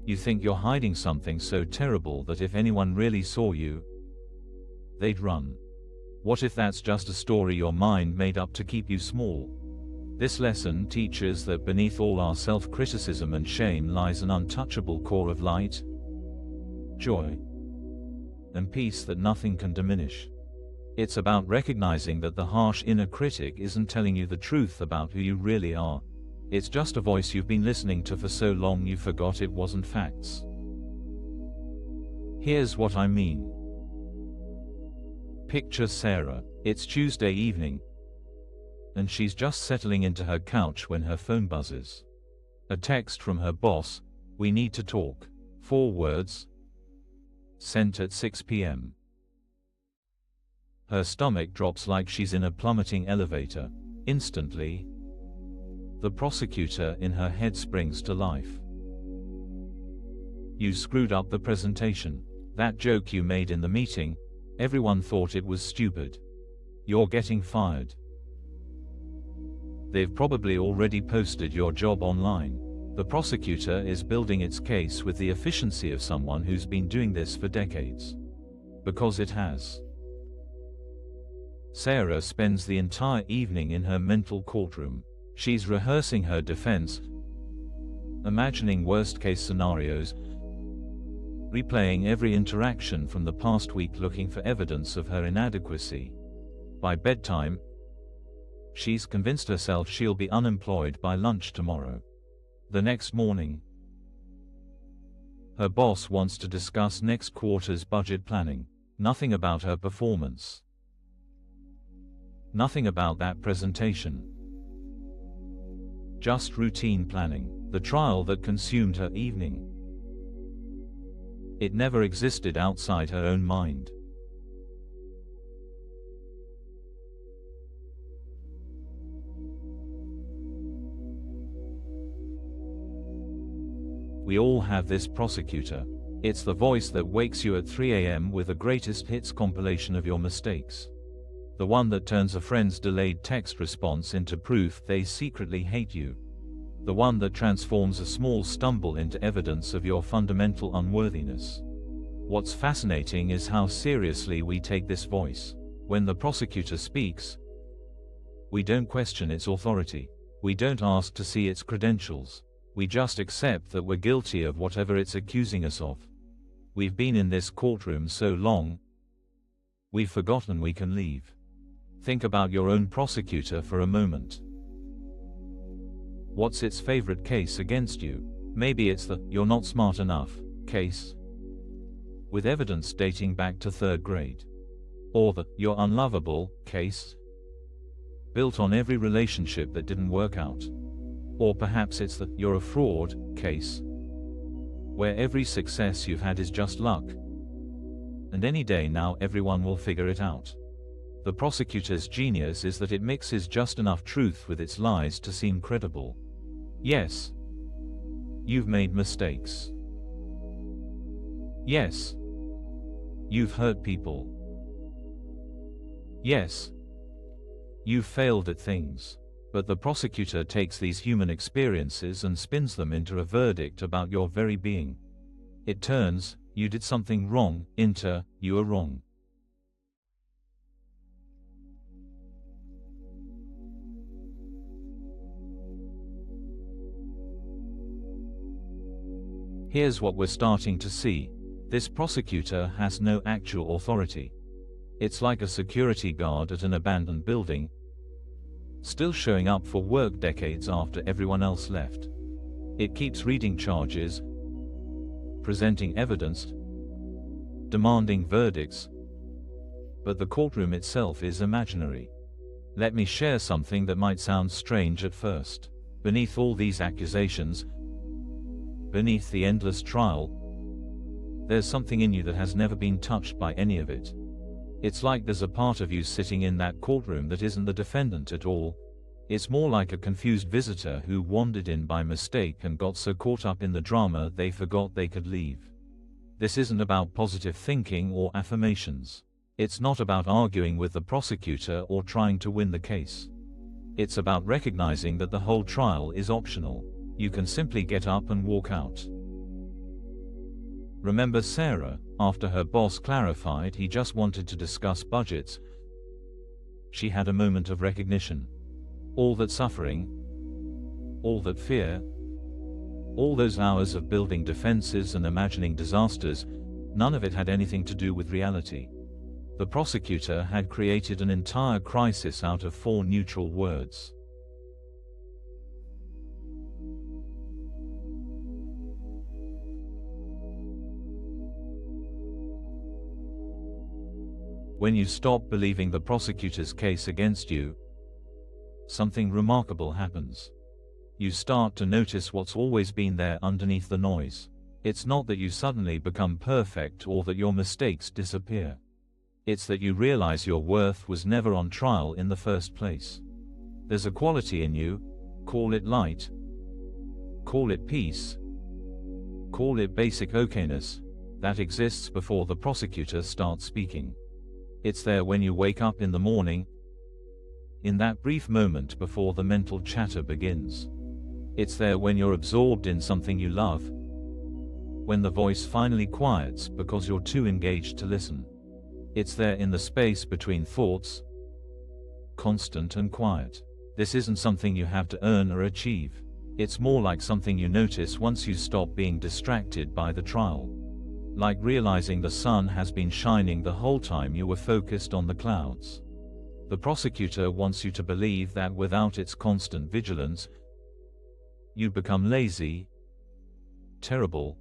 You think you're hiding something so terrible that if anyone really saw you, they'd run. What if that's just a story your mind made up to keep you small? This lesson teaches that beneath all our self-criticism and shame lies an untouchable core of light, joy, and peace that nothing can diminish. It's about recognizing that the harsh inner critic isn't telling you the truth about who you really are. It's just a voice you've been listening to for so long you forgot it wasn't facts. Here's what I mean. Picture Sarah. It's Tuesday evening, and she's just settling into her couch when her phone buzzes. A text from her boss, "We need to talk." 4 words. Sent at 6 p.m. Her stomach drops like she's in a plummeting elevator. Instantly, the prosecutor in her head springs to life. You screwed up the presentation. That joke you made in the meeting, everyone thought it was stupid. You're getting fired. They've probably already posted your job online. The prosecutor is building its case with the efficiency of someone who's been doing this for decades. Because it has. Sarah spends the entire evening in her mental courtroom. She's rehearsing her defense, imagining worst-case scenarios, replaying every interaction from the past week looking for evidence of her inadequacy. By bedtime, she's convinced herself she'll be unemployed by lunch tomorrow. The next morning, her boss wants to discuss next quarter's budget planning. Nothing about her performance. Nothing about that presentation. Just routine planning. The trial that consumed her evening. It never existed outside her own mind. We all have this prosecutor. It's the voice that wakes you at 3 a.m. with a greatest hits compilation of your mistakes. The one that turns a friend's delayed text response into proof they secretly hate you. The one that transforms a small stumble into evidence of your fundamental unworthiness. What's fascinating is how seriously we take this voice. When the prosecutor speaks, we don't question its authority. We don't ask to see its credentials. We just accept that we're guilty of whatever it's accusing us of. We've been in this courtroom so long, we've forgotten we can leave. Think about your own prosecutor for a moment. What's its favorite case against you? Maybe it's the "you're not smart enough" case, with evidence dating back to 3rd grade. Or the "you're unlovable" case, built on every relationship that didn't work out. Or perhaps it's the "you're a fraud" case, where every success you've had is just luck. And any day now everyone will figure it out. The prosecutor's genius is that it mixes just enough truth with its lies to seem credible. Yes, you've made mistakes. Yes, you've hurt people. Yes, you've failed at things. But the prosecutor takes these human experiences and spins them into a verdict about your very being. It turns "you did something wrong" into "you are wrong." Here's what we're starting to see. This prosecutor has no actual authority. It's like a security guard at an abandoned building, still showing up for work decades after everyone else left. It keeps reading charges, presenting evidence, demanding verdicts, but the courtroom itself is imaginary. Let me share something that might sound strange at first. Beneath all these accusations, beneath the endless trial, there's something in you that has never been touched by any of it. It's like there's a part of you sitting in that courtroom that isn't the defendant at all. It's more like a confused visitor who wandered in by mistake and got so caught up in the drama they forgot they could leave. This isn't about positive thinking or affirmations. It's not about arguing with the prosecutor or trying to win the case. It's about recognizing that the whole trial is optional. You can simply get up and walk out. Remember Sarah, after her boss clarified he just wanted to discuss budgets? She had a moment of recognition. All that suffering, all that fear, all those hours of building defenses and imagining disasters, none of it had anything to do with reality. The prosecutor had created an entire crisis out of 4 neutral words. When you stop believing the prosecutor's case against you, something remarkable happens. You start to notice what's always been there underneath the noise. It's not that you suddenly become perfect or that your mistakes disappear. It's that you realize your worth was never on trial in the first place. There's a quality in you, call it light, call it peace, call it basic okayness, that exists before the prosecutor starts speaking. It's there when you wake up in the morning, in that brief moment before the mental chatter begins. It's there when you're absorbed in something you love, when the voice finally quiets because you're too engaged to listen. It's there in the space between thoughts, constant and quiet. This isn't something you have to earn or achieve. It's more like something you notice once you stop being distracted by the trial. Like realizing the sun has been shining the whole time you were focused on the clouds. The prosecutor wants you to believe that without its constant vigilance, you become lazy, terrible,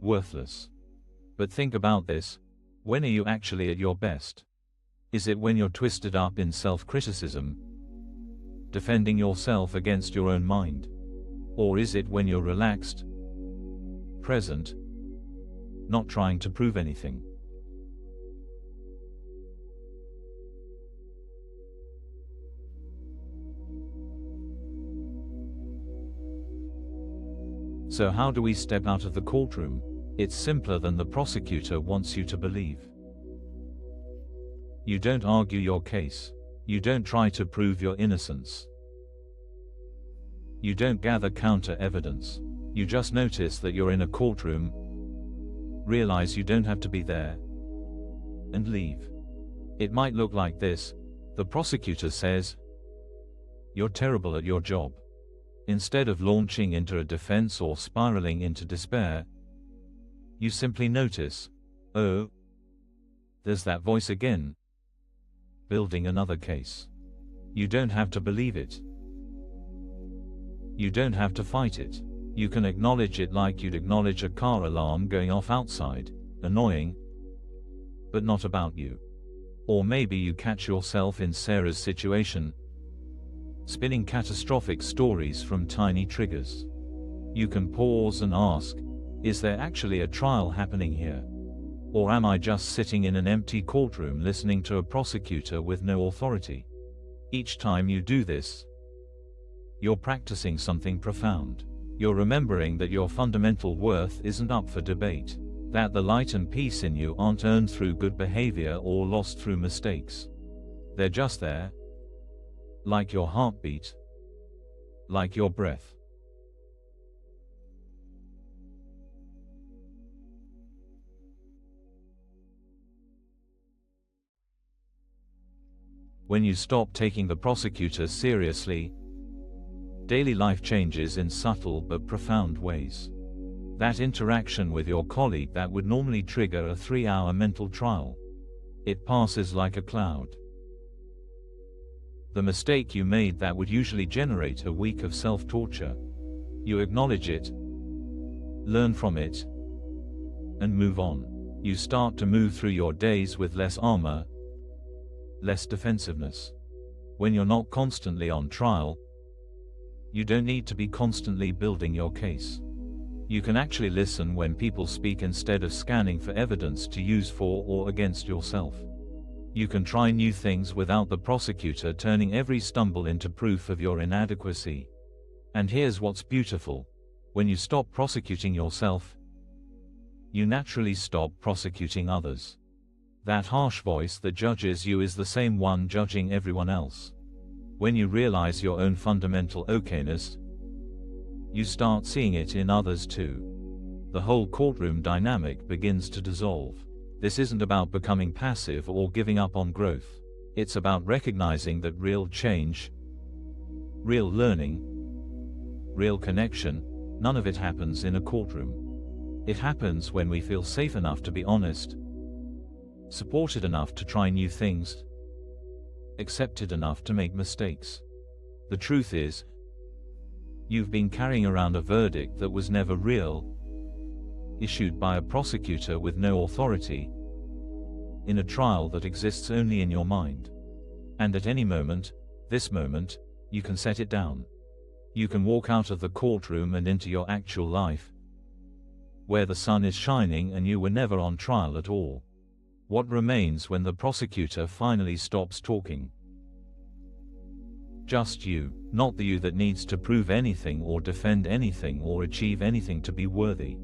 worthless. But think about this. When are you actually at your best? Is it when you're twisted up in self-criticism, defending yourself against your own mind? Or is it when you're relaxed, present, not trying to prove anything? So how do we step out of the courtroom? It's simpler than the prosecutor wants you to believe. You don't argue your case. You don't try to prove your innocence. You don't gather counter evidence. You just notice that you're in a courtroom, realize you don't have to be there, and leave. It might look like this. The prosecutor says, "You're terrible at your job." Instead of launching into a defense or spiraling into despair, you simply notice, oh, there's that voice again, building another case. You don't have to believe it. You don't have to fight it. You can acknowledge it like you'd acknowledge a car alarm going off outside, annoying, but not about you. Or maybe you catch yourself in Sarah's situation, spinning catastrophic stories from tiny triggers. You can pause and ask, is there actually a trial happening here? Or am I just sitting in an empty courtroom listening to a prosecutor with no authority? Each time you do this, you're practicing something profound. You're remembering that your fundamental worth isn't up for debate, that the light and peace in you aren't earned through good behavior or lost through mistakes. They're just there, like your heartbeat, like your breath. When you stop taking the prosecutor seriously, daily life changes in subtle but profound ways. That interaction with your colleague that would normally trigger a 3-hour mental trial, it passes like a cloud. The mistake you made that would usually generate a week of self-torture, you acknowledge it, learn from it, and move on. You start to move through your days with less armor, less defensiveness. When you're not constantly on trial, you don't need to be constantly building your case. You can actually listen when people speak instead of scanning for evidence to use for or against yourself. You can try new things without the prosecutor turning every stumble into proof of your inadequacy. And here's what's beautiful. When you stop prosecuting yourself, you naturally stop prosecuting others. That harsh voice that judges you is the same one judging everyone else. When you realize your own fundamental okayness, you start seeing it in others too. the whole courtroom dynamic begins to dissolve. This isn't about becoming passive or giving up on growth. It's about recognizing that real change, real learning, real connection, none of it happens in a courtroom. It happens when we feel safe enough to be honest, supported enough to try new things, accepted enough to make mistakes. The truth is, you've been carrying around a verdict that was never real, issued by a prosecutor with no authority, in a trial that exists only in your mind. And at any moment, this moment, you can set it down. You can walk out of the courtroom and into your actual life, where the sun is shining and you were never on trial at all. What remains when the prosecutor finally stops talking? Just you, not the you that needs to prove anything or defend anything or achieve anything to be worthy.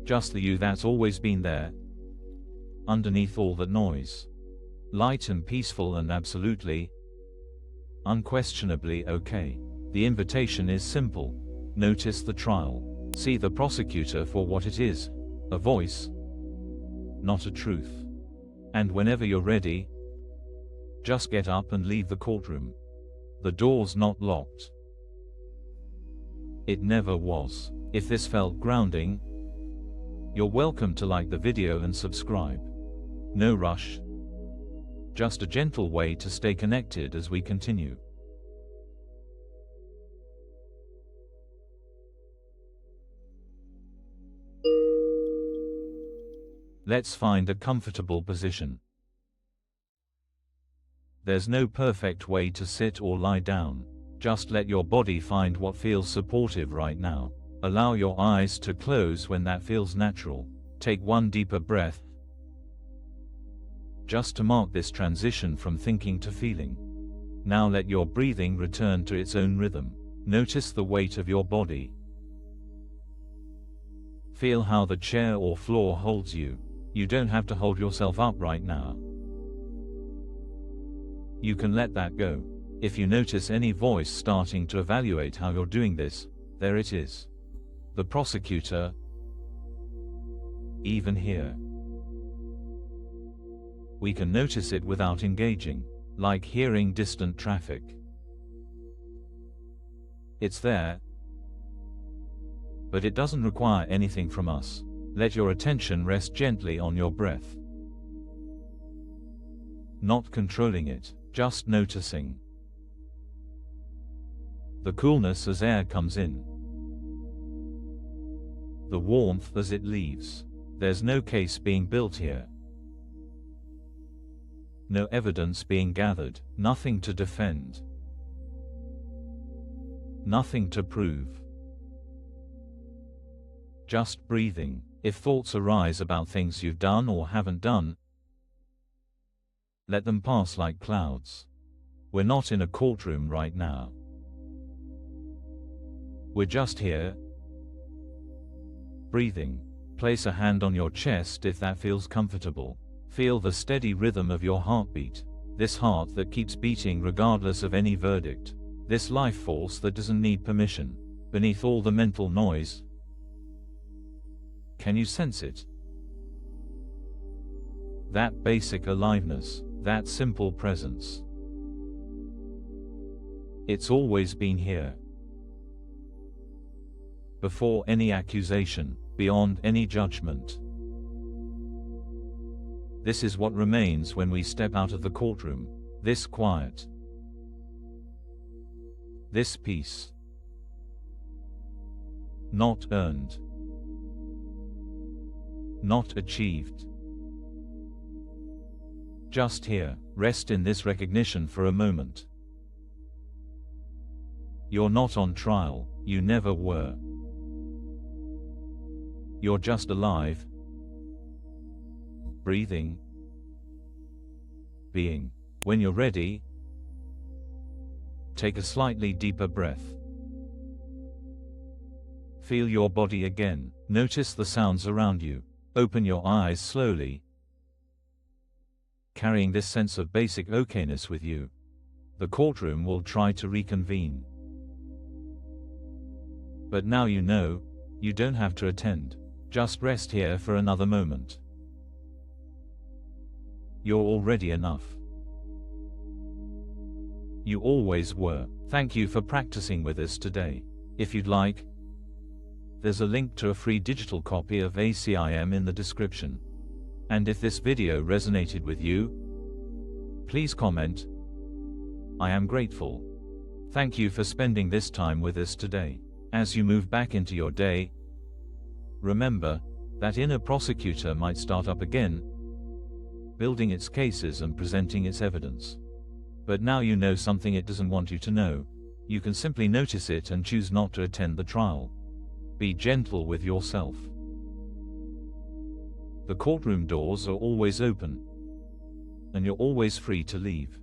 Just the you that's always been there, underneath all that noise. Light and peaceful and absolutely, unquestionably okay. The invitation is simple. Notice the trial. See the prosecutor for what it is, a voice, not a truth. And whenever you're ready, just get up and leave the courtroom. The door's not locked. It never was. If this felt grounding, you're welcome to like the video and subscribe. No rush. Just a gentle way to stay connected as we continue. Let's find a comfortable position. There's no perfect way to sit or lie down. Just let your body find what feels supportive right now. Allow your eyes to close when that feels natural. Take one deeper breath, just to mark this transition from thinking to feeling. Now let your breathing return to its own rhythm. Notice the weight of your body. Feel how the chair or floor holds you. You don't have to hold yourself up right now. You can let that go. If you notice any voice starting to evaluate how you're doing this, there it is. The prosecutor, even here. We can notice it without engaging, like hearing distant traffic. It's there, but it doesn't require anything from us. Let your attention rest gently on your breath. Not controlling it, just noticing. The coolness as air comes in. The warmth as it leaves. There's no case being built here. No evidence being gathered, nothing to defend. Nothing to prove. Just breathing. If thoughts arise about things you've done or haven't done, let them pass like clouds. We're not in a courtroom right now. We're just here, breathing. Place a hand on your chest if that feels comfortable. Feel the steady rhythm of your heartbeat. This heart that keeps beating regardless of any verdict. This life force that doesn't need permission. Beneath all the mental noise, can you sense it? That basic aliveness, that simple presence. It's always been here. Before any accusation, beyond any judgment. This is what remains when we step out of the courtroom. This quiet. This peace. Not earned. Not achieved. Just here. Rest in this recognition for a moment. You're not on trial, you never were. You're just alive, breathing, being. When you're ready, take a slightly deeper breath. Feel your body again. Notice the sounds around you. Open your eyes slowly, carrying this sense of basic okayness with you. The courtroom will try to reconvene. But now you know, you don't have to attend. Just rest here for another moment. You're already enough. You always were. Thank you for practicing with us today. If you'd like, there's a link to a free digital copy of ACIM in the description. And if this video resonated with you, please comment. I am grateful. Thank you for spending this time with us today. As you move back into your day, remember, that inner prosecutor might start up again, building its cases and presenting its evidence. But now you know something it doesn't want you to know. You can simply notice it and choose not to attend the trial. Be gentle with yourself. The courtroom doors are always open, and you're always free to leave.